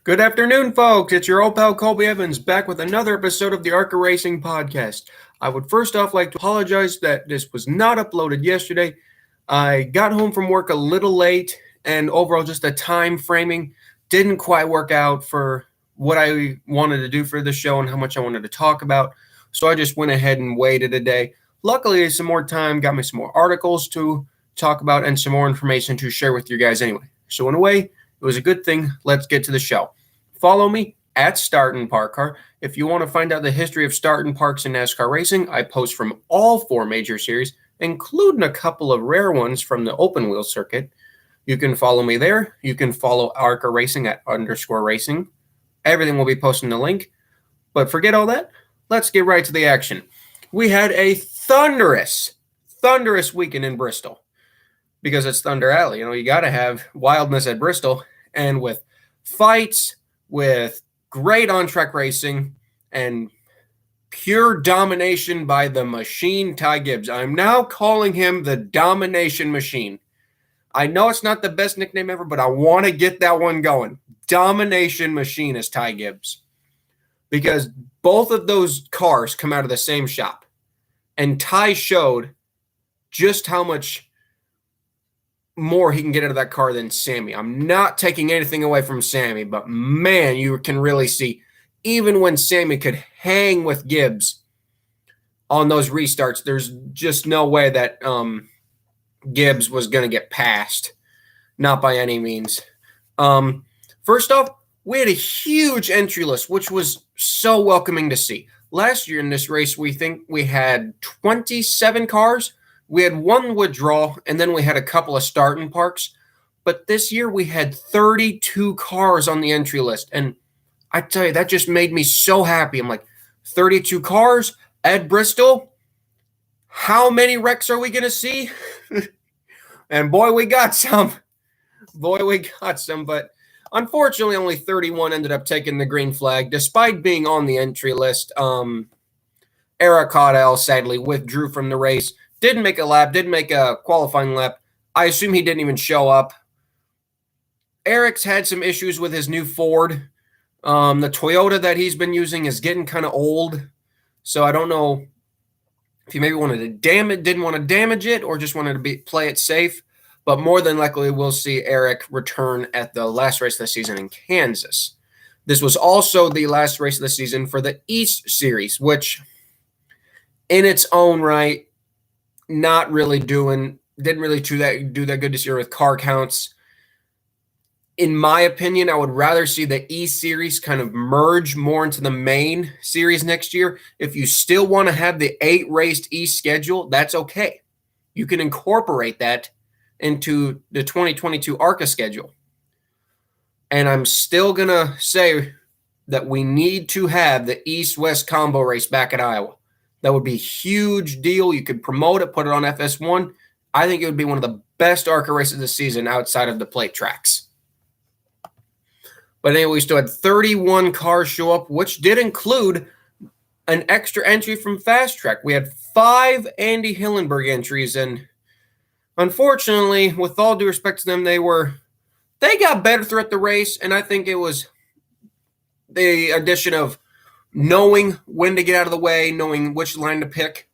Good afternoon, folks. It's your old pal Colby Evans back with another episode of the ARCA Racing Podcast. I would first off like to apologize that this was not uploaded yesterday. I got home from work a little late, and overall just the time framing didn't quite work out for what I wanted to do for the show and how much I wanted to talk about. So I just went ahead and waited a day. Luckily, some more time got me some more articles to talk about and some more information to share with you guys anyway. So in a way, it was a good thing. Let's get to the show. Follow me at Startin' Park Car. If you want to find out the history of starting parks in NASCAR racing, I post from all four major series, including a couple of rare ones from the open wheel circuit. You can follow me there. You can follow ARCA Racing at _racing. Everything will be posted in the link. But forget all that. Let's get right to the action. We had a thunderous weekend in Bristol because it's Thunder Alley. You know, you got to have wildness at Bristol. And with fights, with great on-track racing, and pure domination by the machine, Ty Gibbs. I'm now calling him the Domination Machine. I know it's not the best nickname ever, but I want to get that one going. Domination Machine is Ty Gibbs. Because both of those cars come out of the same shop. And Ty showed just how much more he can get out of that car than Sammy. I'm not taking anything away from Sammy, but man, you can really see, even when Sammy could hang with Gibbs on those restarts, there's just no way that Gibbs was going to get past. Not by any means. First off, we had a huge entry list, which was so welcoming to see. Last year in this race, we think we had 27 cars. We had one withdrawal, and then we had a couple of starting parks. But this year, we had 32 cars on the entry list. And I tell you, that just made me so happy. I'm like, 32 cars at Bristol? How many wrecks are we going to see? And boy, we got some. But unfortunately, only 31 ended up taking the green flag, despite being on the entry list. Eric Caudell sadly withdrew from the race. Didn't make a lap, didn't make a qualifying lap. I assume he didn't even show up. Eric's had some issues with his new Ford. The Toyota that he's been using is getting kind of old. So I don't know if he maybe didn't want to damage it or just wanted to play it safe. But more than likely, we'll see Eric return at the last race of the season in Kansas. This was also the last race of the season for the East Series, which in its own right, didn't really do that good this year with car counts. In my opinion, I would rather see the East Series kind of merge more into the main series next year. If you still want to have the 8-raced East schedule, that's okay. You can incorporate that into the 2022 ARCA schedule. And I'm still going to say that we need to have the East-West combo race back at Iowa. That would be a huge deal. You could promote it, put it on FS1. I think it would be one of the best ARCA races of the season outside of the plate tracks. But anyway, we still had 31 cars show up, which did include an extra entry from Fast Track. We had 5 Andy Hillenberg entries, and unfortunately, with all due respect to them, they got better throughout the race, and I think it was the addition of knowing when to get out of the way, knowing which line to pick.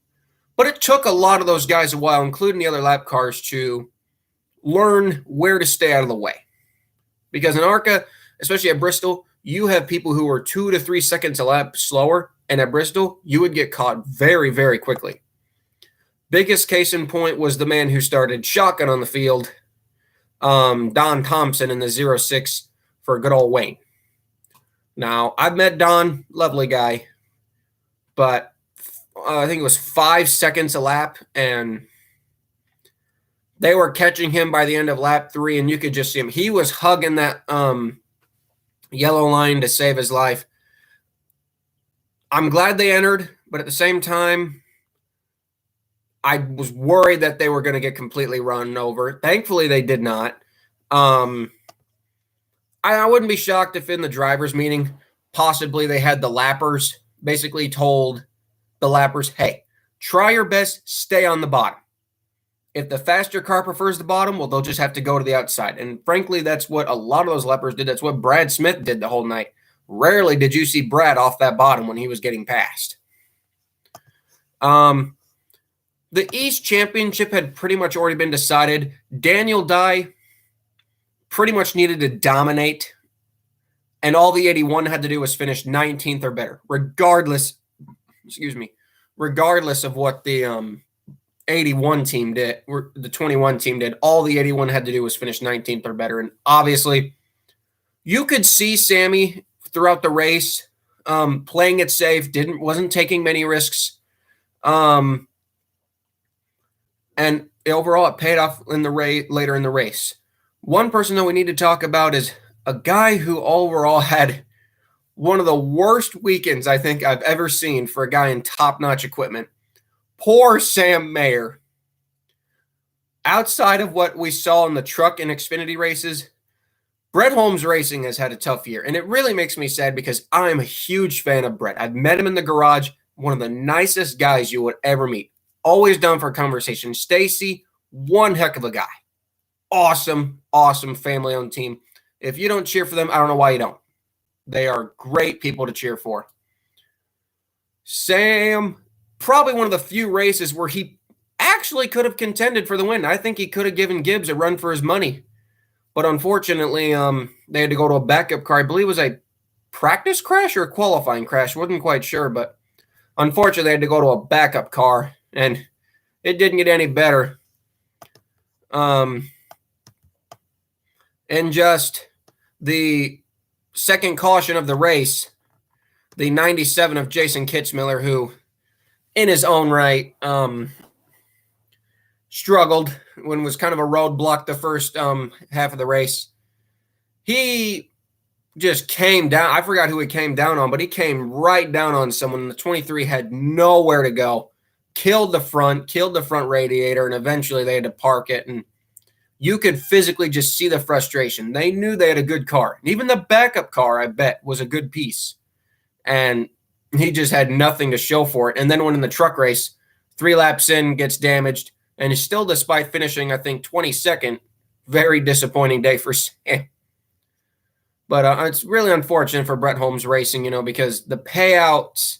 But it took a lot of those guys a while, including the other lap cars, to learn where to stay out of the way. Because in ARCA, especially at Bristol, you have people who are 2 to 3 seconds a lap slower, and at Bristol, you would get caught very, very quickly. Biggest case in point was the man who started shotgun on the field, Don Thompson in the 06 for good old Wayne. Now, I've met Don, lovely guy, but I think it was 5 seconds a lap, and they were catching him by the end of lap 3, and you could just see him. He was hugging that yellow line to save his life. I'm glad they entered, but at the same time, I was worried that they were going to get completely run over. Thankfully, they did not. I wouldn't be shocked if in the driver's meeting, possibly they had the lappers basically told the lappers, hey, try your best, stay on the bottom. If the faster car prefers the bottom, well, they'll just have to go to the outside. And frankly, that's what a lot of those leppers did. That's what Brad Smith did the whole night. Rarely did you see Brad off that bottom when he was getting passed. The East Championship had pretty much already been decided. Daniel Dye pretty much needed to dominate, and all the 81 had to do was finish 19th or better, regardless of what the 81 team did, or the 21 team did. All the 81 had to do was finish 19th or better, and obviously, you could see Sammy throughout the race playing it safe, wasn't taking many risks. And overall, it paid off in the later in the race. One person that we need to talk about is a guy who overall had one of the worst weekends I think I've ever seen for a guy in top-notch equipment. Poor Sam Moyer. Outside of what we saw in the truck and Xfinity races, Brett Holmes Racing has had a tough year, and it really makes me sad because I'm a huge fan of Brett. I've met him in the garage, one of the nicest guys you would ever meet. Always down for a conversation. Stacy, one heck of a guy. Awesome, awesome family-owned team. If you don't cheer for them, I don't know why you don't. They are great people to cheer for. Sam, probably one of the few races where he actually could have contended for the win. I think he could have given Gibbs a run for his money. But unfortunately, they had to go to a backup car. I believe it was a practice crash or a qualifying crash. Wasn't quite sure, but unfortunately, they had to go to a backup car, and it didn't get any better. And just the second caution of the race, the 97 of Jason Kitzmiller, who in his own right struggled when it was kind of a roadblock the first half of the race. He just came down. I forgot who he came down on, but he came right down on someone. The 23 had nowhere to go. Killed the front radiator, and eventually they had to park it. And you could physically just see the frustration. They knew they had a good car. And even the backup car, I bet, was a good piece. And he just had nothing to show for it. And then when in the truck race, 3 laps in, gets damaged, and is still, despite finishing, I think, 22nd, very disappointing day for Sam. But it's really unfortunate for Brett Holmes Racing, because the payouts,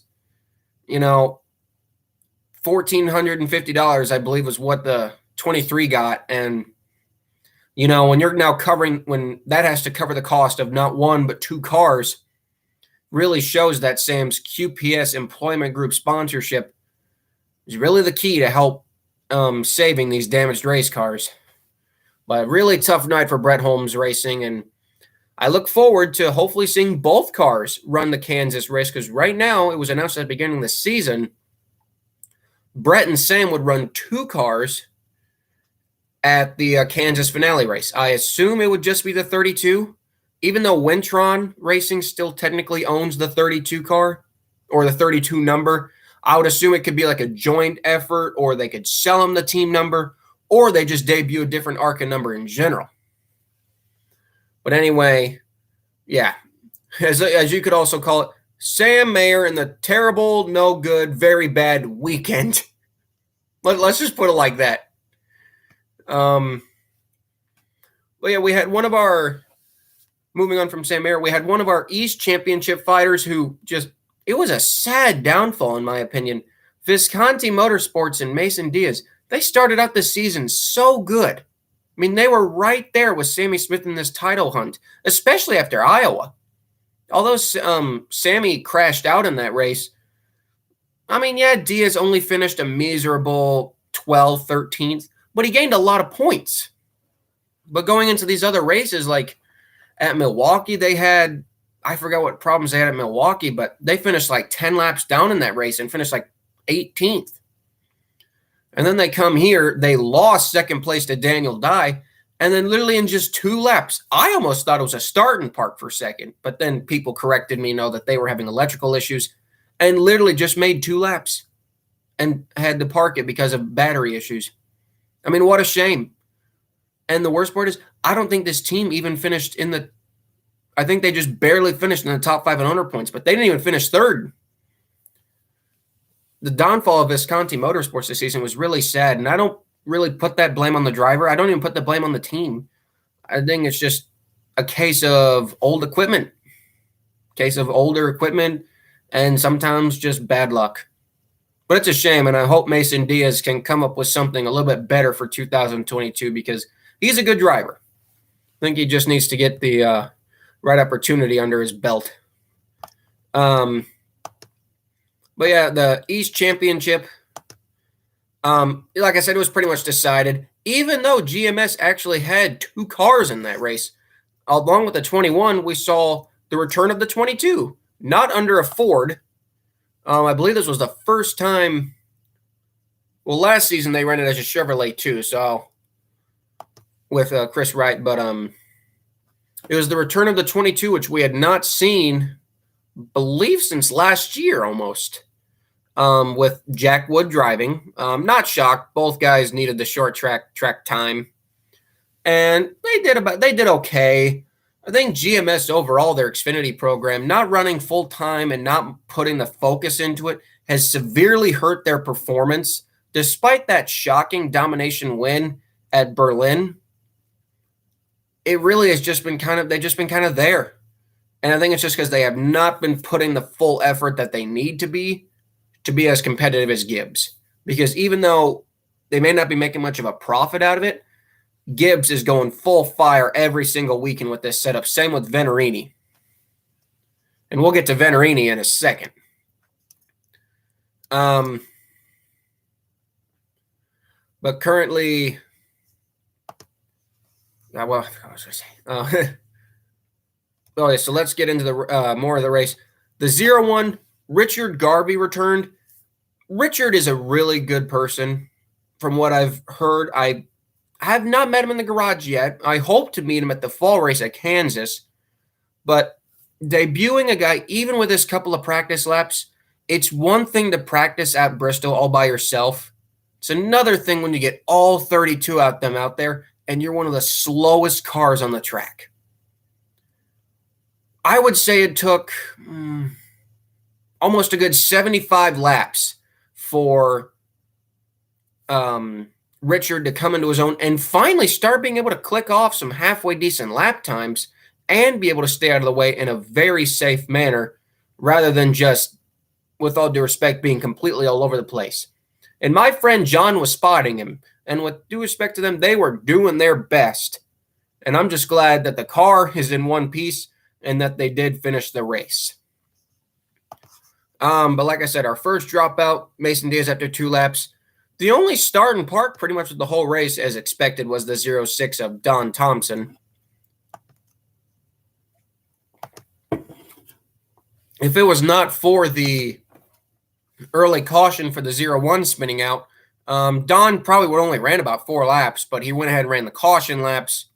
$1,450, I believe, was what the 23 got. And, when you're now when that has to cover the cost of not one, but 2 cars, really shows that Sam's QPS Employment Group sponsorship is really the key to help saving these damaged race cars. But really tough night for Brett Holmes Racing, and I look forward to hopefully seeing both cars run the Kansas race, because right now it was announced at the beginning of the season Brett and Sam would run 2 cars at the Kansas finale race. I assume it would just be the 32, even though Wintron Racing still technically owns the 32 car or the 32 number. I would assume it could be like a joint effort, or they could sell them the team number, or they just debut a different ARCA number in general. But anyway, yeah, as you could also call it, Sam Moyer in the terrible, no good, very bad weekend. Let's just put it like that. Well, yeah, we had one of our, moving on from Sam Moyer, we had one of our East Championship fighters who it was a sad downfall, in my opinion. Visconti Motorsports and Mason Diaz, they started out the season so good. I mean, they were right there with Sammy Smith in this title hunt, especially after Iowa. Although Sammy crashed out in that race, I mean, yeah, Diaz only finished a miserable 12th, 13th, but he gained a lot of points. But going into these other races, like at Milwaukee, they had, I forgot what problems they had at Milwaukee, but they finished like 10 laps down in that race and finished like 18th. And then they come here, they lost second place to Daniel Dye, and then literally in just 2 laps, I almost thought it was a start and park for second, but then people corrected me, that they were having electrical issues, and literally just made 2 laps and had to park it because of battery issues. I mean, what a shame. And the worst part is, I don't think this team even finished I think they just barely finished in the top 500 points, but they didn't even finish third. The downfall of Visconti Motorsports this season was really sad, and I don't really put that blame on the driver. I don't even put the blame on the team. I think it's just a case of older equipment, and sometimes just bad luck. But it's a shame, and I hope Mason Diaz can come up with something a little bit better for 2022 because he's a good driver. I think he just needs to get the right opportunity under his belt. But yeah, the East Championship, like I said, it was pretty much decided, even though GMS actually had 2 cars in that race. Along with the 21, we saw the return of the 22, not under a Ford. I believe this was the first time. Well, last season they ran it as a Chevrolet too, so with Chris Wright, but it was the return of the 22, which we had not seen, believe, since last year almost. With Jack Wood driving, not shocked. Both guys needed the short track time, and they did okay. I think GMS overall, their Xfinity program, not running full time and not putting the focus into it, has severely hurt their performance. Despite that shocking domination win at Berlin, it really has just been they've just been kind of there. And I think it's just because they have not been putting the full effort that they need to be as competitive as Gibbs. Because even though they may not be making much of a profit out of it, Gibbs is going full fire every single weekend with this setup. Same with Venturini. And we'll get to Venturini in a second. But currently, well, I forgot what I was going to say. Okay, so let's get into the more of the race. The 0-1, Richard Garvey returned. Richard is a really good person. From what I've heard, I have not met him in the garage yet. I hope to meet him at the fall race at Kansas. But debuting a guy, even with his couple of practice laps, it's one thing to practice at Bristol all by yourself. It's another thing when you get all 32 out there and you're one of the slowest cars on the track. I would say it took almost a good 75 laps for Richard to come into his own and finally start being able to click off some halfway decent lap times and be able to stay out of the way in a very safe manner rather than just, with all due respect, being completely all over the place. And my friend John was spotting him, and with due respect to them, they were doing their best. And I'm just glad that the car is in one piece and that they did finish the race. But like I said, our first dropout, Mason Diaz after 2 laps. The only start and park pretty much of the whole race, as expected, was the 0-6 of Don Thompson. If it was not for the early caution for the 0-1 spinning out, Don probably would only ran about 4 laps, but he went ahead and ran the caution laps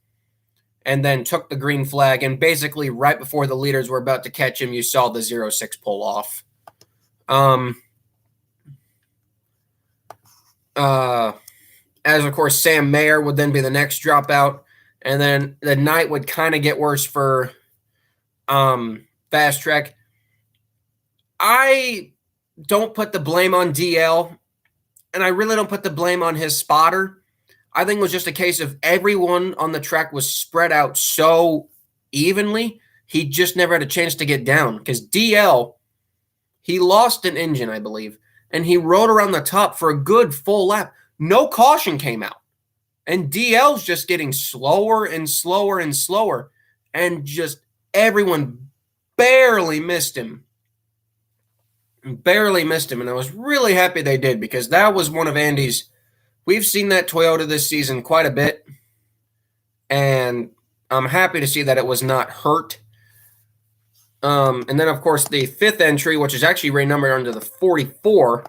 and then took the green flag. And basically right before the leaders were about to catch him, you saw the 0-6 pull off. As of course, Sam Moyer would then be the next dropout, and then the night would kind of get worse for Fast Track. I don't put the blame on DL, and I really don't put the blame on his spotter. I think it was just a case of everyone on the track was spread out so evenly, he just never had a chance to get down. Because DL, he lost an engine, I believe, and he rode around the top for a good full lap. No caution came out. And DL's just getting slower and slower and slower. And just everyone barely missed him. Barely missed him. And I was really happy they did, because that was one of Andy's. We've seen that Toyota this season quite a bit. And I'm happy to see that it was not hurt. And then, of course, the 5th entry, which is actually renumbered under the 44,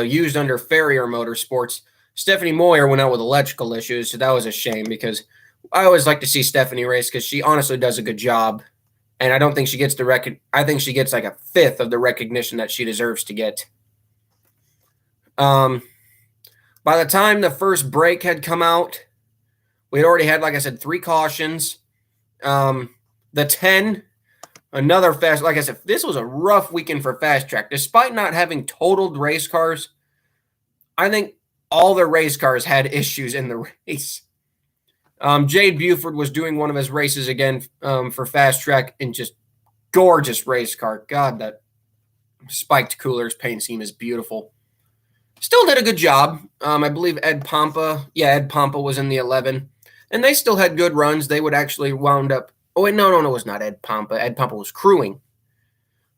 used under Farrier Motorsports. Stephanie Moyer went out with electrical issues, so that was a shame, because I always like to see Stephanie race because she honestly does a good job. And I don't think she gets I think she gets like a 5th of the recognition that she deserves to get. By the time the first break had come out, we had already had, like I said, 3 cautions. The 10, another fast. Like I said, this was a rough weekend for Fast Track. Despite not having totaled race cars, I think all their race cars had issues in the race. Jade Buford was doing one of his races again for Fast Track, and just gorgeous race car. God, that spiked coolers paint scheme is beautiful. Still did a good job. I believe Ed Pompa was in the 11, and they still had good runs. They would actually wound up. Oh wait, no, it was not Ed Pompa. Ed Pompa was crewing.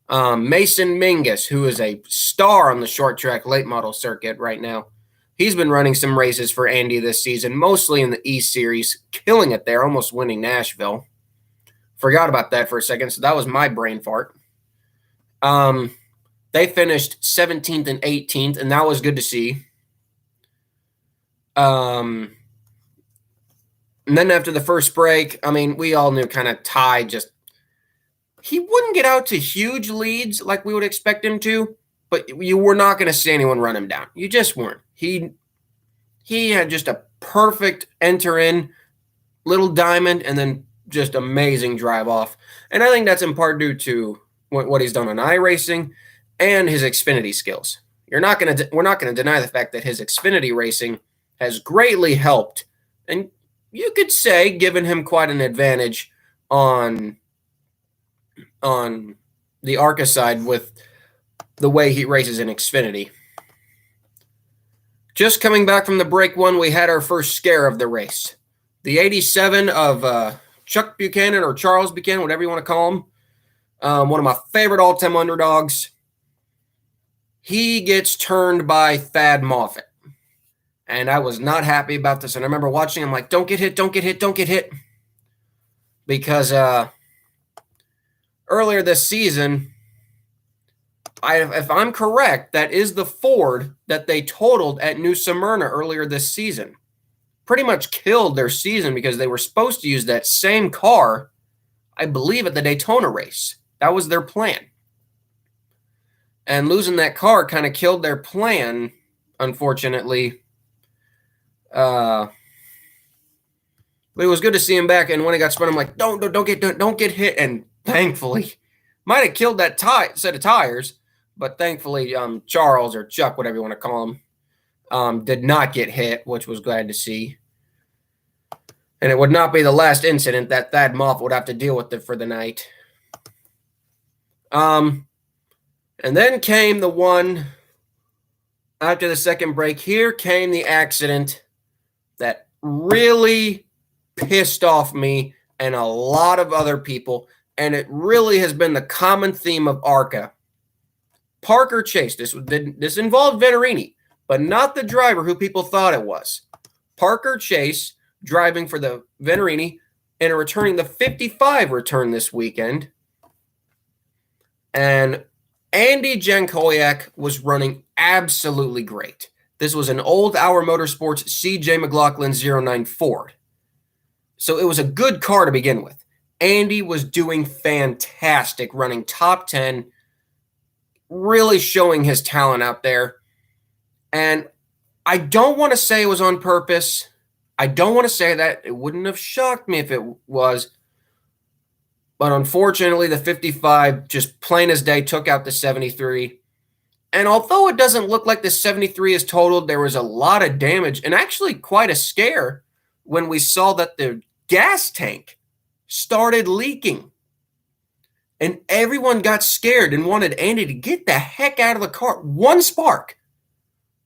Mason Mingus, who is a star on the short track late model circuit right now. He's been running some races for Andy this season, mostly in the E Series, killing it there, almost winning Nashville. Forgot about that for a second, so that was my brain fart. They finished 17th and 18th, and that was good to see. And then after the first break, I mean, we all knew kind of Ty just he wouldn't get out to huge leads like we would expect him to, but you were not going to see anyone run him down. You just weren't. He had just a perfect enter in, little diamond, and then just amazing drive off. And I think that's in part due to what he's done on iRacing and his Xfinity skills. We're not going to deny the fact that his Xfinity racing has greatly helped, and you could say given him quite an advantage on the ARCA side with the way he races in Xfinity. Just coming back from the break one, we had our first scare of the race. The 87 of Chuck Buchanan, or Charles Buchanan, whatever you want to call him, one of my favorite all-time underdogs. He gets turned by Thad Moffitt. And I was not happy about this. And I remember watching him like, don't get hit, don't get hit, don't get hit. Because earlier this season, if I'm correct, that is the Ford that they totaled at New Smyrna earlier this season. Pretty much killed their season because they were supposed to use that same car, I believe, at the Daytona race. That was their plan. And losing that car kind of killed their plan, unfortunately. But it was good to see him back. And when he got spun, I'm like, don't get hit. And thankfully, might have killed that set of tires. But thankfully, Charles, or Chuck, whatever you want to call him, did not get hit, which was glad to see. And it would not be the last incident that Thad Moffitt would have to deal with for the night. And then came the one after the second break. Here came the accident that really pissed off me and a lot of other people. And it really has been the common theme of ARCA. Parker Chase, this involved Venturini, but not the driver who people thought it was. Parker Chase driving for the Venturini and returning the 55 return this weekend. And Andy Jankowiak was running absolutely great. This was an old Hour Motorsports CJ McLaughlin 09 Ford. So it was a good car to begin with. Andy was doing fantastic, running top 10, really showing his talent out there. And I don't want to say it was on purpose. I don't want to say that. It wouldn't have shocked me if it was. But unfortunately, the 55, just plain as day, took out the 73. And although it doesn't look like the 73 is totaled, there was a lot of damage and actually quite a scare when we saw that the gas tank started leaking. And everyone got scared and wanted Andy to get the heck out of the car. One spark,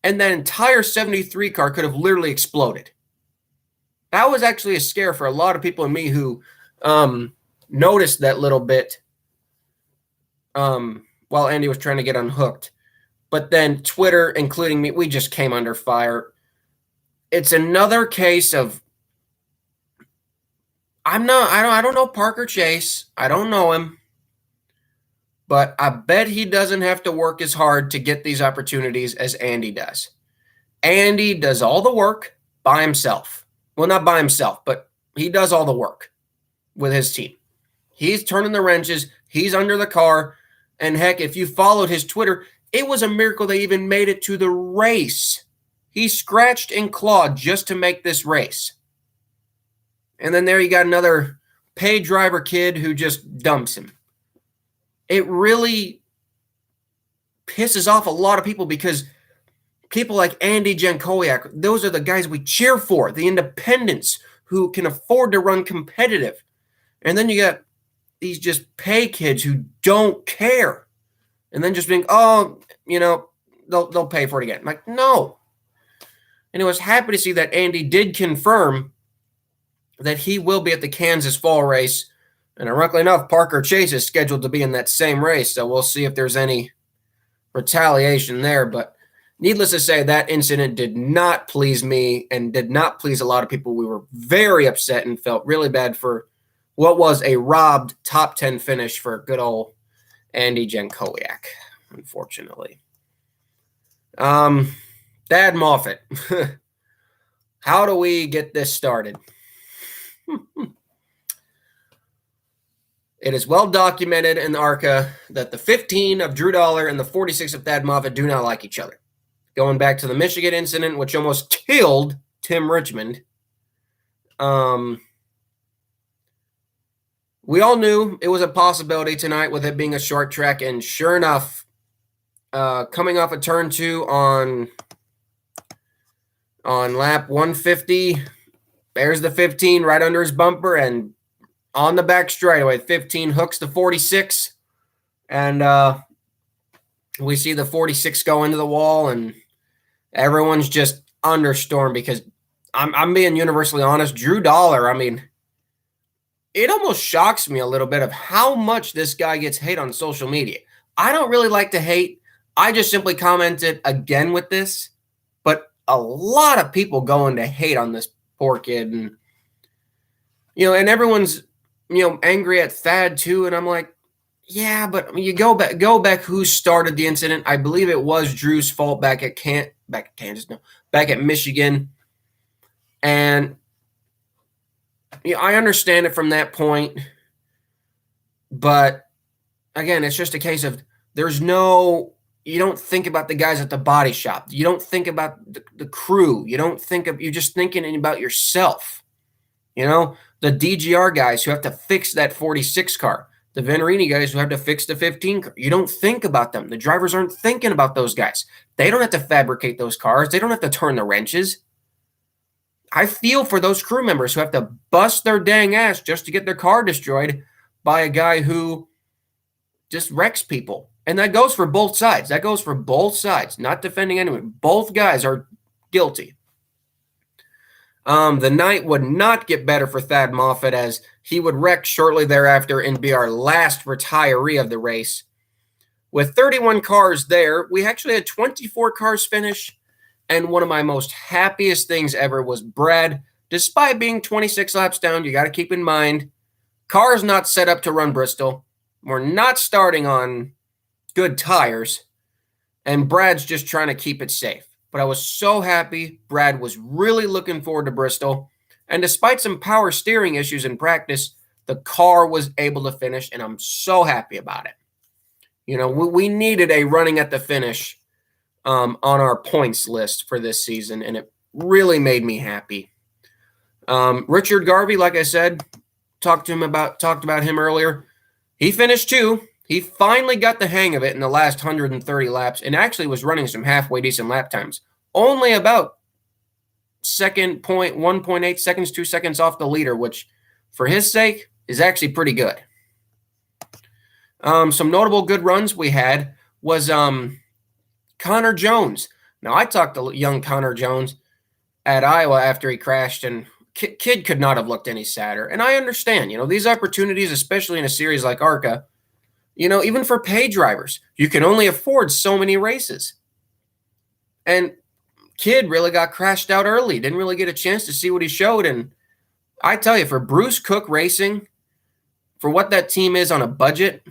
and that entire 73 car could have literally exploded. That was actually a scare for a lot of people and me who noticed that little bit while Andy was trying to get unhooked. But then Twitter, including me, we just came under fire. It's another case of I don't know Parker Chase. I don't know him. But I bet he doesn't have to work as hard to get these opportunities as Andy does. Andy does all the work by himself. Well, not by himself, but he does all the work with his team. He's turning the wrenches. He's under the car. And heck, if you followed his Twitter, it was a miracle they even made it to the race. He scratched and clawed just to make this race. And then there you got another paid driver kid who just dumps him. It really pisses off a lot of people because people like Andy Jankowiak, those are the guys we cheer for, the independents who can afford to run competitive. And then you got these just pay kids who don't care. And then just being, oh, they'll pay for it again. I'm like, no. And I was happy to see that Andy did confirm that he will be at the Kansas fall race. And ironically enough, Parker Chase is scheduled to be in that same race. So we'll see if there's any retaliation there. But needless to say, that incident did not please me and did not please a lot of people. We were very upset and felt really bad for what was a robbed top 10 finish for good old Andy Jankowiak, unfortunately. Thad Moffitt. How do we get this started? It is well documented in the ARCA that the 15 of Drew Dollar and the 46 of Thad Moffitt do not like each other. Going back to the Michigan incident, which almost killed Tim Richmond. We all knew it was a possibility tonight with it being a short track, and sure enough, coming off of turn 2 on lap 150, there's the 15 right under his bumper, and on the back straightaway, 15 hooks the 46, and we see the 46 go into the wall, and everyone's just understormed because I'm being universally honest. Drew Dollar, I mean, it almost shocks me a little bit of how much this guy gets hate on social media. I don't really like to hate. I just simply commented again with this, but a lot of people going to hate on this poor kid, and and everyone's angry at Thad too, and I'm like, yeah, but you go back who started the incident. I believe it was Drew's fault back at Michigan, and I understand it from that point, but again, it's just a case of you don't think about the guys at the body shop. You don't think about the crew. You're just thinking about yourself. The DGR guys who have to fix that 46 car, the Venturini guys who have to fix the 15 car. You don't think about them. The drivers aren't thinking about those guys. They don't have to fabricate those cars. They don't have to turn the wrenches. I feel for those crew members who have to bust their dang ass just to get their car destroyed by a guy who just wrecks people. And that goes for both sides. Not defending anyone. Both guys are guilty. The night would not get better for Thad Moffitt, as he would wreck shortly thereafter and be our last retiree of the race. With 31 cars there, we actually had 24 cars finish. And one of my most happiest things ever was Brad, despite being 26 laps down, you got to keep in mind, car's not set up to run Bristol. We're not starting on good tires, and Brad's just trying to keep it safe. But I was so happy. Brad was really looking forward to Bristol, and despite some power steering issues in practice, the car was able to finish, and I'm so happy about it. We needed a running at the finish on our points list for this season, and it really made me happy. Richard Garvey, like I said, talked about him earlier. He finished 2. He finally got the hang of it in the last 130 laps and actually was running some halfway decent lap times. Only about 1.8 seconds, 2 seconds off the leader, which for his sake is actually pretty good. Some notable good runs we had was Connor Jones. Now, I talked to young Connor Jones at Iowa after he crashed, and kid could not have looked any sadder. And I understand, these opportunities, especially in a series like ARCA, even for pay drivers, you can only afford so many races. And kid really got crashed out early, didn't really get a chance to see what he showed. And I tell you, for Bruce Cook Racing, for what that team is on a budget,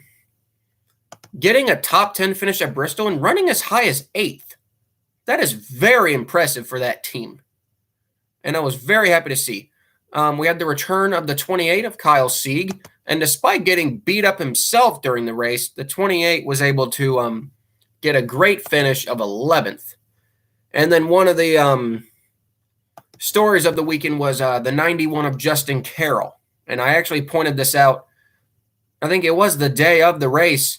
getting a top 10 finish at Bristol and running as high as 8th, that is very impressive for that team. And I was very happy to see. We had the return of the 28 of Kyle Sieg, and despite getting beat up himself during the race, the 28 was able to get a great finish of 11th. And then one of the stories of the weekend was the 91 of Justin Carroll. And I actually pointed this out. I think it was the day of the race.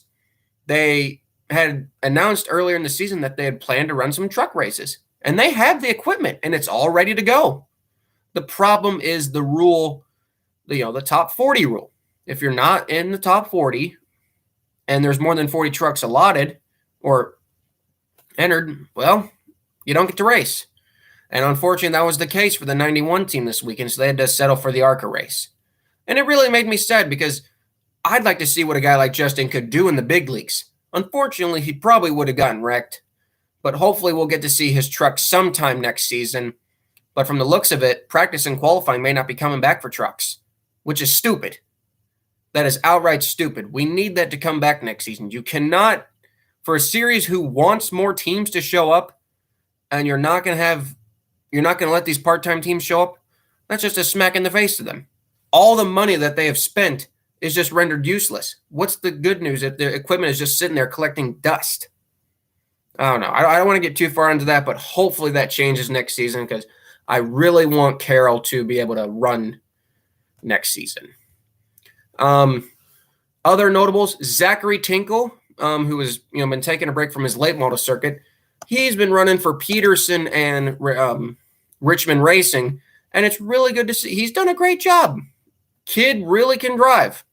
They had announced earlier in the season that they had planned to run some truck races, and they have the equipment and it's all ready to go. The problem is the rule, the top 40 rule. If you're not in the top 40 and there's more than 40 trucks allotted or entered, well, you don't get to race. And unfortunately, that was the case for the 91 team this weekend, so they had to settle for the ARCA race. And it really made me sad because I'd like to see what a guy like Justin could do in the big leagues. Unfortunately, he probably would have gotten wrecked, but hopefully we'll get to see his truck sometime next season. But from the looks of it, practice and qualifying may not be coming back for trucks, which is stupid. That is outright stupid. We need that to come back next season. You cannot, for a series who wants more teams to show up, and you're not going to let these part-time teams show up, that's just a smack in the face to them. All the money that they have spent is just rendered useless. What's the good news if the equipment is just sitting there collecting dust? I don't know. I don't want to get too far into that, but hopefully that changes next season because I really want Carroll to be able to run next season. Other notables, Zachary Tinkle, who has been taking a break from his late model circuit. He's been running for Peterson and Richmond Racing, and it's really good to see. He's done a great job. Kid really can drive.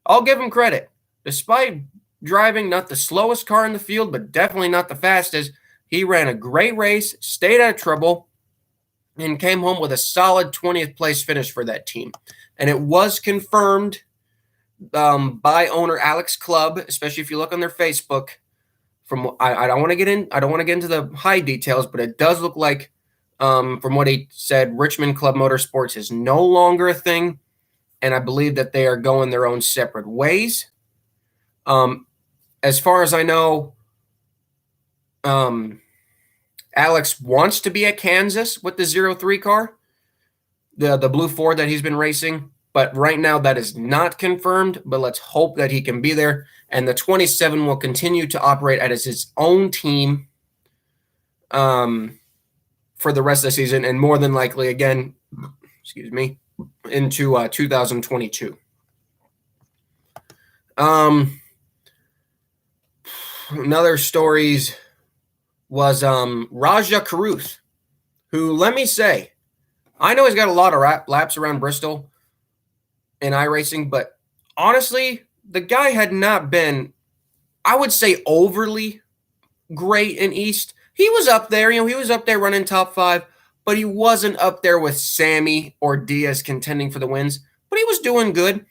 I'll give him credit. Despite driving not the slowest car in the field, but definitely not the fastest, he ran a great race, stayed out of trouble, and came home with a solid 20th place finish for that team. And it was confirmed by owner Alex Clubb, especially if you look on their Facebook. I don't want to get into the high details, but it does look like, from what he said, Richmond Club Motorsports is no longer a thing, and I believe that they are going their own separate ways. As far as I know, Alex wants to be at Kansas with the 03 car, the blue Ford that he's been racing. But right now that is not confirmed, but let's hope that he can be there. And the 27 will continue to operate as his own team for the rest of the season, and more than likely, again, into 2022. Another stories was Raja Carruth, who, let me say, I know he's got a lot of laps around Bristol in iRacing, but honestly, the guy had not been, I would say, overly great in East. He was up there, he was up there running top 5, but he wasn't up there with Sammy or Diaz contending for the wins, but he was doing good.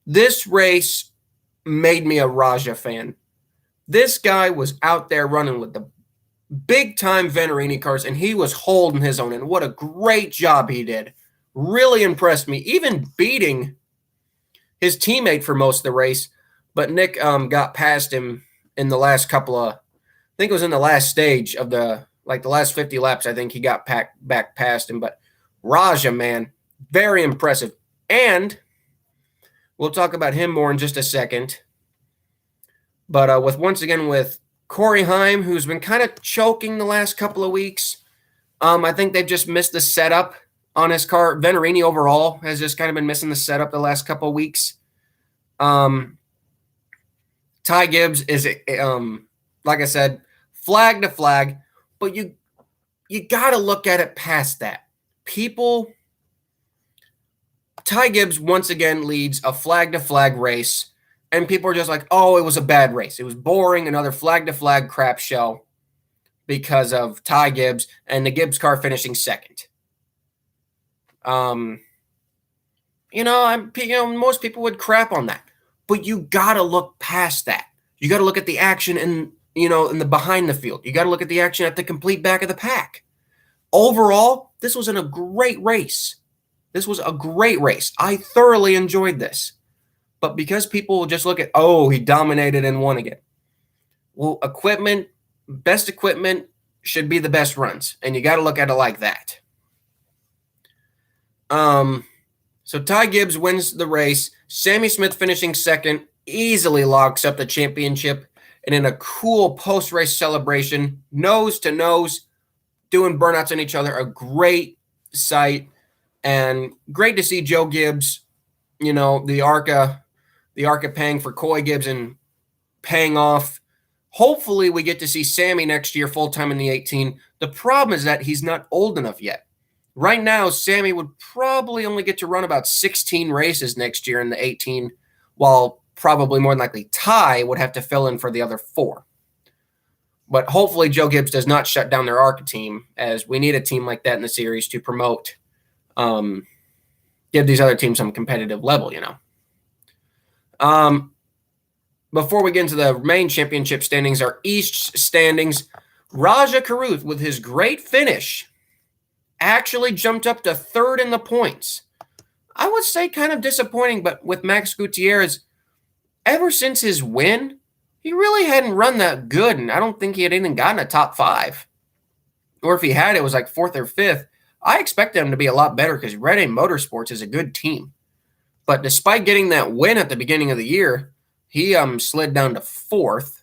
This race made me a Raja fan. This guy was out there running with the big-time Venturini cars, and he was holding his own, and what a great job he did. Really impressed me, even beating his teammate for most of the race, but Nick got past him in the last couple of, I think it was in the last stage of the last 50 laps, I think he got back past him. But Raja, man, very impressive. And we'll talk about him more in just a second. But with Corey Heim, who's been kind of choking the last couple of weeks. I think they've just missed the setup on his car. Venturini overall has just kind of been missing the setup the last couple of weeks. Ty Gibbs is, like I said, flag to flag, but you got to look at it past that. Ty Gibbs once again leads a flag to flag race, and people are just like, oh, it was a bad race. It was boring, another flag to flag crap show because of Ty Gibbs and the Gibbs car finishing second. Most people would crap on that, but you got to look past that. You got to look at the action in the behind the field. You got to look at the action at the complete back of the pack. Overall, this was a great race. I thoroughly enjoyed this. But because people will just look at, oh, he dominated and won again. Well, best equipment should be the best runs, and you got to look at it like that. So Ty Gibbs wins the race. Sammy Smith finishing second, easily locks up the championship, and in a cool post-race celebration, nose to nose, doing burnouts on each other. A great sight, and great to see Joe Gibbs, the ARCA paying for Coy Gibbs and paying off Hopefully, we get to see Sammy next year full-time in the 18. The problem is that he's not old enough yet. Right now, Sammy would probably only get to run about 16 races next year in the 18, while probably more than likely Ty would have to fill in for the other 4. But hopefully Joe Gibbs does not shut down their ARCA team, as we need a team like that in the series to promote, give these other teams some competitive level, Before we get into the main championship standings, our East standings, Raja Carruth, with his great finish, actually jumped up to 3rd in the points. I would say kind of disappointing, but with Max Gutierrez, ever since his win, he really hadn't run that good, and I don't think he had even gotten a top 5. Or if he had, it was like 4th or 5th. I expected him to be a lot better because Red A Motorsports is a good team. But despite getting that win at the beginning of the year, he slid down to 4th.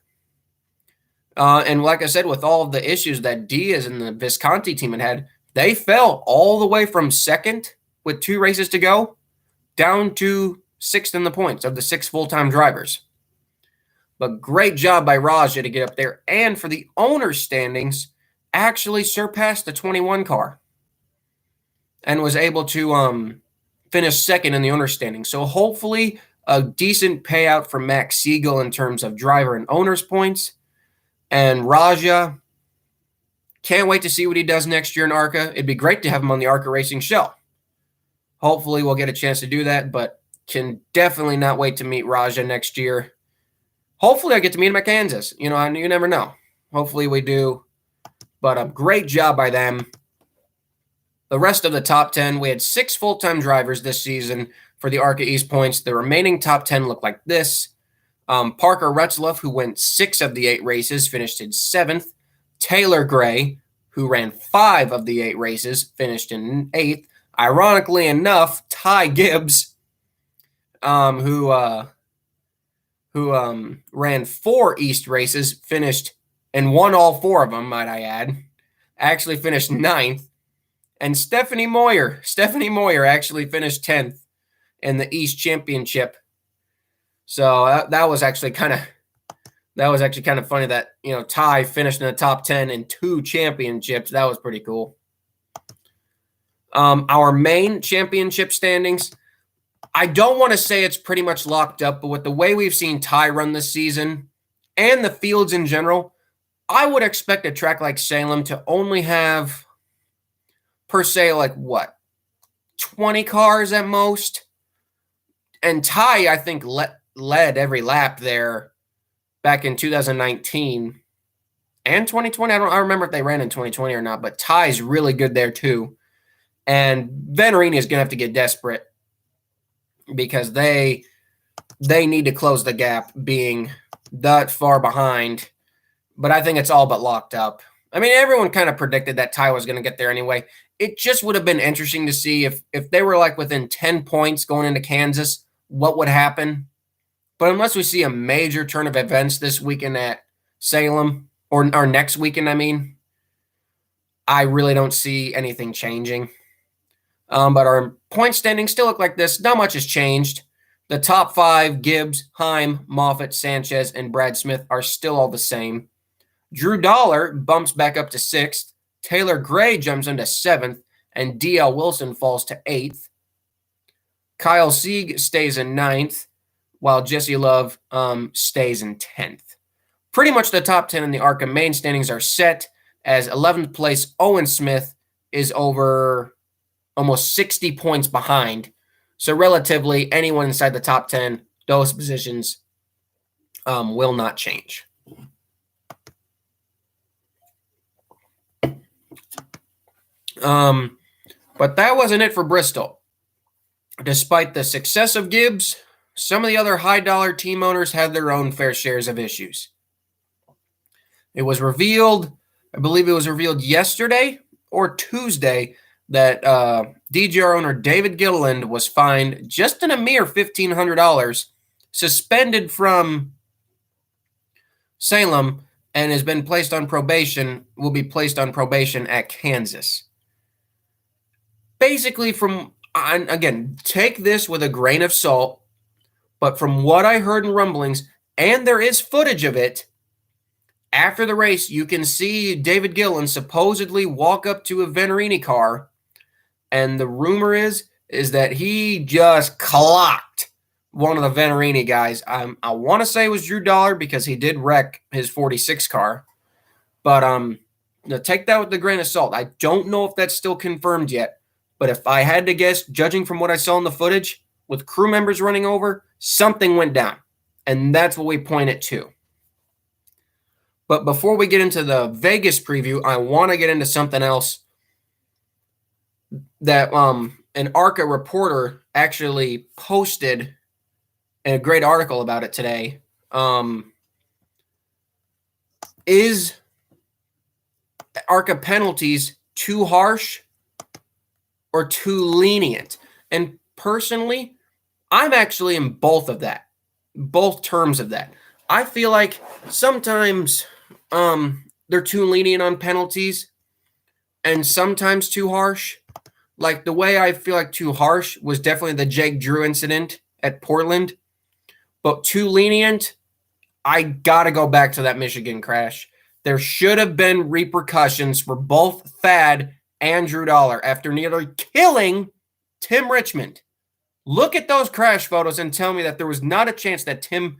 And like I said, with all of the issues that Diaz and the Visconti team had, they fell all the way from 2nd with 2 races to go down to 6th in the points of the 6 full-time drivers. But great job by Raja to get up there. And for the owner's standings, actually surpassed the 21 car and was able to finish 2nd in the owner's standings. So hopefully a decent payout for Max Siegel in terms of driver and owner's points. And Raja, can't wait to see what he does next year in ARCA. It'd be great to have him on the ARCA Racing show. Hopefully we'll get a chance to do that, but can definitely not wait to meet Raja next year. Hopefully I get to meet him at Kansas. You never know. Hopefully we do. But a great job by them. The rest of the top 10, we had 6 full-time drivers this season for the ARCA East points. The remaining top 10 look like this. Parker Retzloff, who went 6 of the 8 races, finished in 7th. Taylor Gray, who ran 5 of the 8 races, finished in 8th. Ironically enough, Ty Gibbs, who ran 4 East races, finished and won all 4 of them, might I add, actually finished 9th. And Stephanie Moyer actually finished 10th in the East Championship. So that was actually kind of funny that, Ty finished in the top 10 in 2 championships. That was pretty cool. Our main championship standings, I don't want to say it's pretty much locked up, but with the way we've seen Ty run this season and the fields in general, I would expect a track like Salem to only have, per se, 20 cars at most. And Ty, I think, led every lap there back in 2019 and 2020. I remember if they ran in 2020 or not, but Ty's really good there too. And Venturini is going to have to get desperate because they need to close the gap being that far behind. But I think it's all but locked up. I mean, everyone kind of predicted that Ty was going to get there anyway. It just would have been interesting to see if they were within 10 points going into Kansas, what would happen. But unless we see a major turn of events this weekend at Salem, or next weekend, I really don't see anything changing. But our point standings still look like this. Not much has changed. The top 5, Gibbs, Heim, Moffitt, Sanchez, and Brad Smith, are still all the same. Drew Dollar bumps back up to 6th. Taylor Gray jumps into 7th, and D.L. Wilson falls to 8th. Kyle Sieg stays in 9th, while Jesse Love stays in 10th. Pretty much the top 10 in the ARCA main standings are set, as 11th place Owen Smith is over almost 60 points behind. So relatively, anyone inside the top 10, those positions will not change. But that wasn't it for Bristol. Despite the success of Gibbs, some of the other high-dollar team owners had their own fair shares of issues. It was revealed, I believe it was revealed yesterday or Tuesday, that DGR owner David Gilliland was fined just in a mere $1,500, suspended from Salem, and has been placed on probation, will be placed on probation at Kansas. Basically, again, take this with a grain of salt, but from what I heard in rumblings, and there is footage of it, after the race, you can see David Gilliland supposedly walk up to a Venturini car, and the rumor is that he just clocked one of the Venturini guys. I want to say it was Drew Dollar because he did wreck his 46 car, but take that with a grain of salt. I don't know if that's still confirmed yet, but if I had to guess, judging from what I saw in the footage, with crew members running over, something went down, and that's what we point it to. But before we get into the Vegas preview, I want to get into something else that an ARCA reporter actually posted a great article about it today. Is ARCA penalties too harsh or too lenient? And personally, I'm actually in both terms of that. I feel like sometimes they're too lenient on penalties and sometimes too harsh. Like the way I feel like too harsh was definitely the Jake Drew incident at Portland. But too lenient, I got to go back to that Michigan crash. There should have been repercussions for both Thad and Drew Dollar after nearly killing Tim Richmond. Look at those crash photos and tell me that there was not a chance that Tim...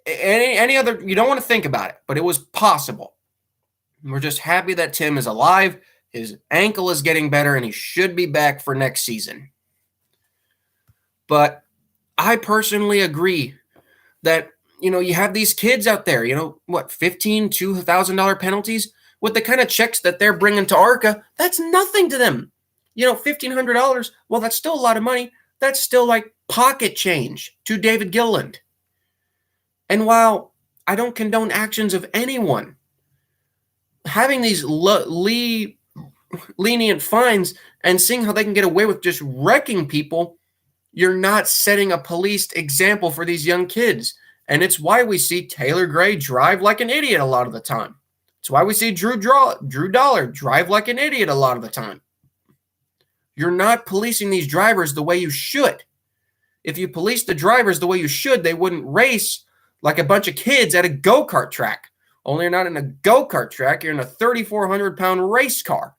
Any other, you don't want to think about it, but it was possible. We're just happy that Tim is alive. His ankle is getting better, and he should be back for next season. But I personally agree that, you have these kids out there, $15,000, $2,000 penalties with the kind of checks that they're bringing to ARCA. That's nothing to them. $1,500, well, that's still a lot of money. That's still like pocket change to David Gilliland. And while I don't condone actions of anyone, having these lenient fines and seeing how they can get away with just wrecking people, you're not setting a policed example for these young kids. And it's why we see Taylor Gray drive like an idiot a lot of the time. It's why we see Drew Dollar drive like an idiot a lot of the time. You're not policing these drivers the way you should. If you police the drivers the way you should, they wouldn't race like a bunch of kids at a go-kart track. Only you're not in a go-kart track, you're in a 3,400-pound race car.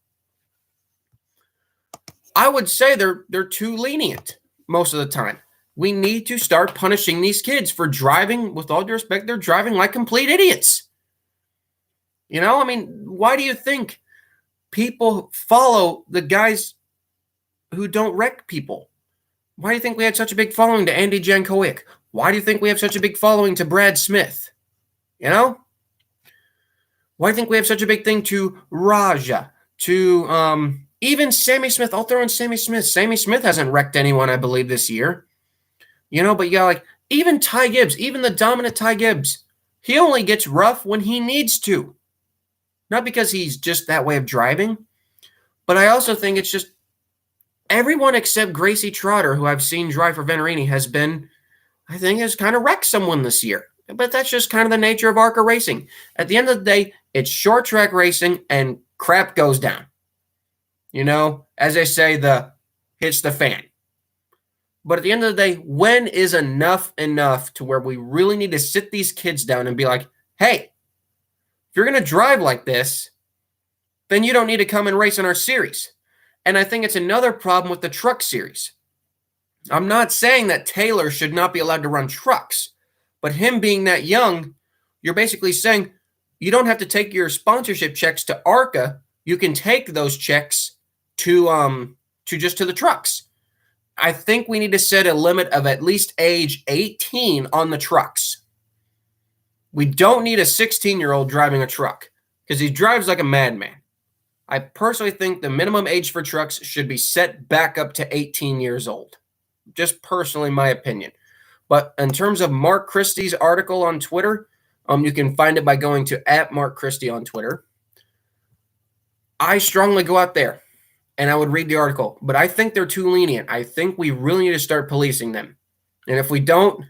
I would say they're too lenient most of the time. We need to start punishing these kids for driving, with all due respect, they're driving like complete idiots. Why do you think people follow the guys who don't wreck people? Why do you think we had such a big following to Andy Jankowic? Why do you think we have such a big following to Brad Smith? Why do you think we have such a big thing to Raja, to even Sammy Smith? I'll throw in Sammy Smith. Sammy Smith hasn't wrecked anyone, I believe, this year. But you got even Ty Gibbs, even the dominant Ty Gibbs. He only gets rough when he needs to. Not because he's just that way of driving, but I also think it's just everyone except Gracie Trotter, who I've seen drive for Venturini, has kind of wrecked someone this year. But that's just kind of the nature of ARCA racing. At the end of the day, it's short track racing and crap goes down. As they say, hits the fan. But at the end of the day, when is enough to where we really need to sit these kids down and be like, hey, if you're going to drive like this, then you don't need to come and race in our series. And I think it's another problem with the truck series. I'm not saying that Taylor should not be allowed to run trucks, but him being that young, you're basically saying you don't have to take your sponsorship checks to ARCA. You can take those checks to the trucks. I think we need to set a limit of at least age 18 on the trucks. We don't need a 16-year-old driving a truck because he drives like a madman. I personally think the minimum age for trucks should be set back up to 18 years old. Just personally my opinion. But in terms of Mark Christie's article on Twitter, you can find it by going to @MarkChristie on Twitter. I strongly go out there and I would read the article, but I think they're too lenient. I think we really need to start policing them. And if we don't,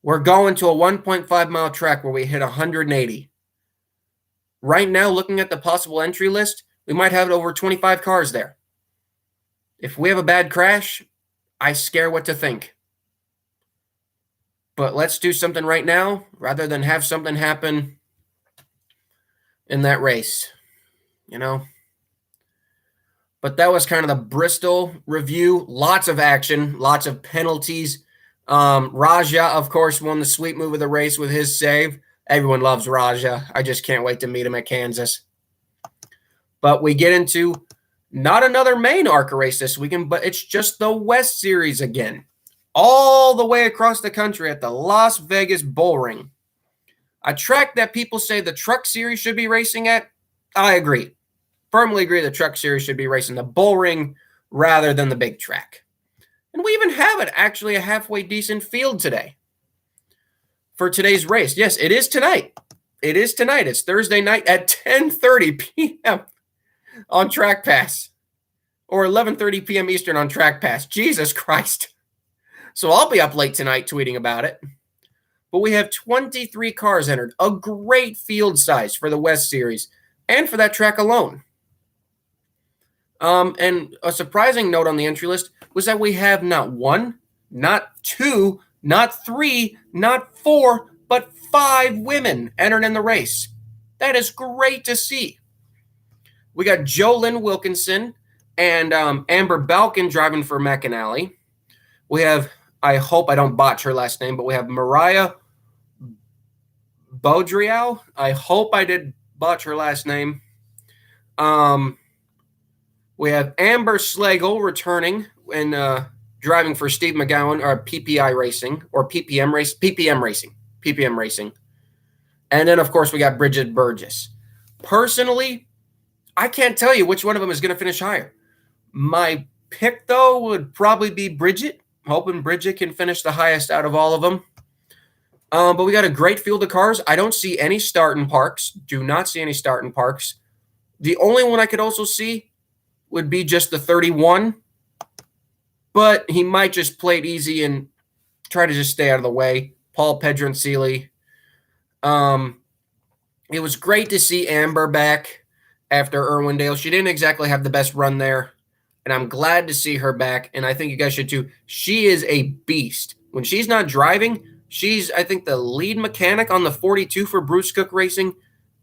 we're going to a 1.5-mile track where we hit 180. Right now, looking at the possible entry list, we might have over 25 cars there. If we have a bad crash, I scare what to think. But let's do something right now rather than have something happen in that race, you know? But that was kind of the Bristol review. Lots of action, lots of penalties. Raja, of course, won the sweet move of the race with his save. Everyone loves Raja. I just can't wait to meet him at Kansas. But we get into not another main ARCA race this weekend, but it's just the West Series again. All the way across the country at the Las Vegas Bull Ring. A track that people say the Truck Series should be racing at. I agree. Firmly agree the Truck Series should be racing the Bull Ring rather than the big track. And we even have actually a halfway decent field today for today's race. Yes, it is tonight. It is tonight. It's Thursday night at 10:30 p.m. on Track Pass, or 11:30 p.m. Eastern on Track Pass. Jesus Christ. So I'll be up late tonight tweeting about it. But we have 23 cars entered, a great field size for the West Series and for that track alone. And a surprising note on the entry list was that we have not one, not two, not three, not four, but 5 women entered in the race. That is great to see. We got Jolynn Wilkinson and Amber Balkin driving for McAnally. We have, I hope I don't botch her last name, but we have Mariah Baudriau. I hope I did botch her last name. We have Amber Slagle returning and driving for Steve McGowan, or PPI Racing, or PPM Racing. And then, of course, we got Bridget Burgess. Personally, I can't tell you which one of them is going to finish higher. My pick, though, would probably be Bridget. Hoping Bridget can finish the highest out of all of them. But we got a great field of cars. I don't see any starting parks. Do not see any starting parks. The only one I could also see would be just the 31. But he might just play it easy and try to just stay out of the way. Paul Pedroncilli. It was great to see Amber back after Irwindale. She didn't exactly have the best run there. And I'm glad to see her back. And I think you guys should too. She is a beast. When she's not driving, she's, I think, the lead mechanic on the 42 for Bruce Cook Racing.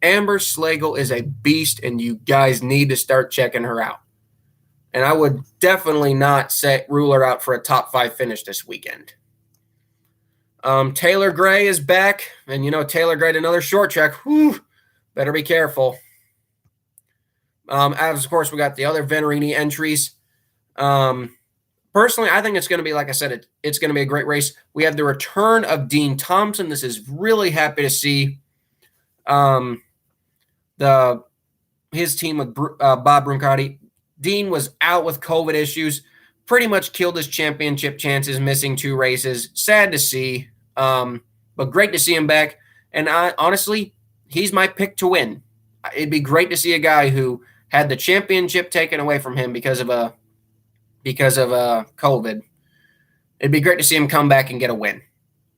Amber Slagle is a beast, and you guys need to start checking her out. And I would definitely not rule her out for a top 5 finish this weekend. Taylor Gray is back. And, you know, Taylor Gray, another short track. Whew, better be careful. As, of course, we got the other Venturini entries. Personally, I think it's going to be, like I said, it's going to be a great race. We have the return of Dean Thompson. This is really happy to see. His team with Bob Brancotti. Dean was out with COVID issues, pretty much killed his championship chances, missing 2 races. Sad to see, but great to see him back. And honestly, he's my pick to win. It'd be great to see a guy who had the championship taken away from him because of COVID. It'd be great to see him come back and get a win.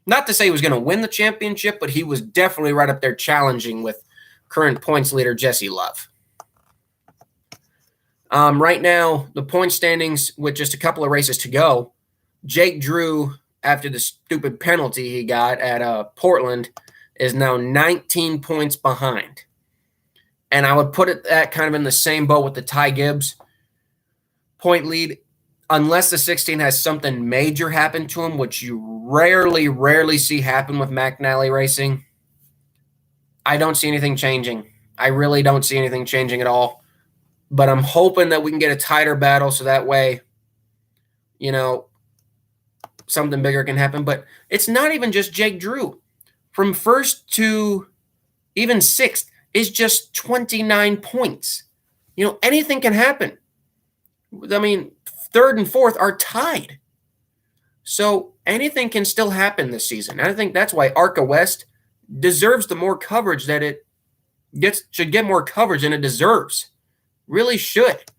Not to say he was going to win the championship, but he was definitely right up there challenging with current points leader Jesse Love. Right now, the point standings with just a couple of races to go, Jake Drew, after the stupid penalty he got at Portland, is now 19 points behind. And I would put that kind of in the same boat with the Ty Gibbs point lead, unless the 16 has something major happen to him, which you rarely see happen with McAnally Racing. I don't see anything changing. I really don't see anything changing at all. But I'm hoping that we can get a tighter battle so that way, you know, something bigger can happen. But it's not even just Jake Drew. From first to even 6th is just 29 points. You know, anything can happen. I mean, 3rd and 4th are tied. So anything can still happen this season. And I think that's why ARCA West deserves the more coverage that it should get more coverage than it deserves. Really should.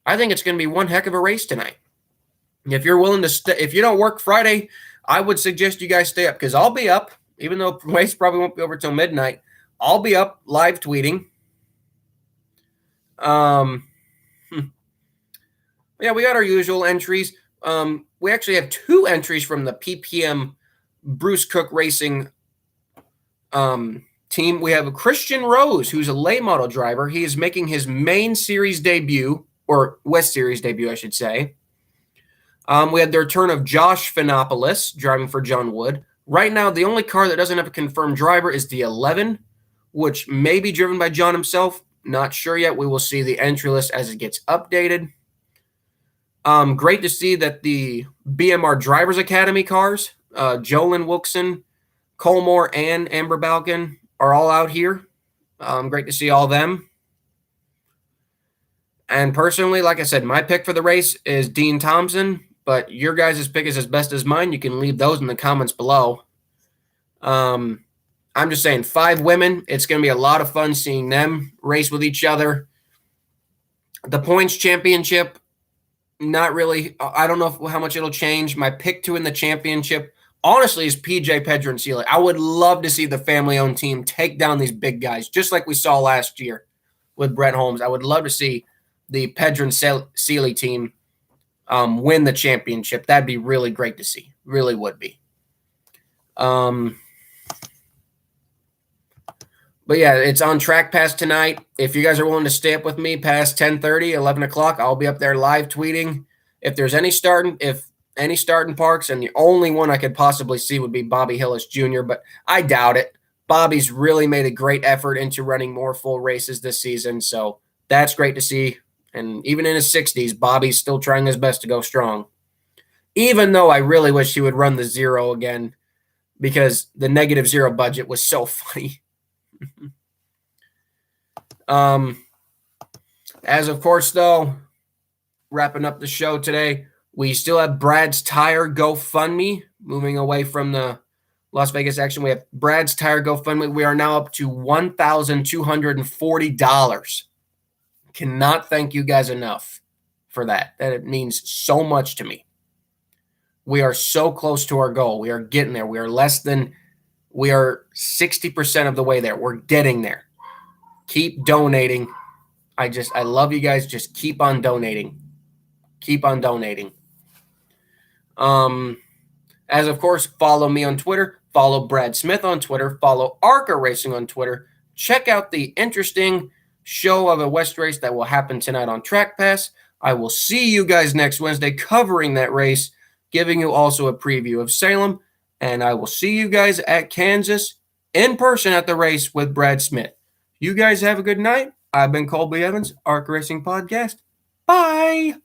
I think it's going to be one heck of a race tonight. If you're willing to if you don't work Friday, I would suggest you guys stay up, because I'll be up, even though the race probably won't be over till midnight. I'll be up live tweeting. Yeah, we got our usual entries. We actually have 2 entries from the PPM Bruce Cook Racing team, we have Christian Rose, who's a late model driver. He is making his main series debut, or West Series debut, I should say. We had the return of Josh Finopoulos driving for John Wood. Right now, the only car that doesn't have a confirmed driver is the 11, which may be driven by John himself. Not sure yet. We will see the entry list as it gets updated. Great to see that the BMR Drivers Academy cars, Jolyn Wilkson, Cole Moore, and Amber Balkin are all out here. Great to see all of them. And personally, like I said, my pick for the race is Dean Thompson, but your guys' pick is as best as mine. You can leave those in the comments below. I'm just saying, 5 women. It's going to be a lot of fun seeing them race with each other. The points championship, not really. I don't know how much it'll change. My pick to win the championship, honestly, is PJ Pedroncilli. I would love to see the family-owned team take down these big guys, just like we saw last year with Brett Holmes. I would love to see the Pedroncilli team win the championship. That'd be really great to see. Really would be. But yeah, it's on Track Pass tonight. If you guys are willing to stay up with me past 10:30, 11 o'clock, I'll be up there live tweeting. If there's any starting parks, and the only one I could possibly see would be Bobby Hillis Jr., but I doubt it. Bobby's really made a great effort into running more full races this season, so that's great to see. And even in his 60s, Bobby's still trying his best to go strong. Even though I really wish he would run the 0 again, because the -0 budget was so funny. As of course, though, wrapping up the show today, we still have Brad's Tire Gofundme. Moving away from the Las Vegas action, we have Brad's Tire Gofundme. We are now up to $1,240. Cannot thank you guys enough for that. That it means so much to me. We are so close to our goal. We are getting there. We are 60% of the way there. We're getting there. Keep donating. I love you guys. Just keep on donating. Keep on donating. As of course, follow me on Twitter. Follow Brad Smith on Twitter. Follow ARCA Racing on Twitter. Check out the interesting show of a West race that will happen tonight on Track Pass. I will see you guys next Wednesday covering that race, giving you also a preview of Salem. And I will see you guys at Kansas in person at the race with Brad Smith. You guys have a good night. I've been Colby Evans, ARCA Racing Podcast. Bye.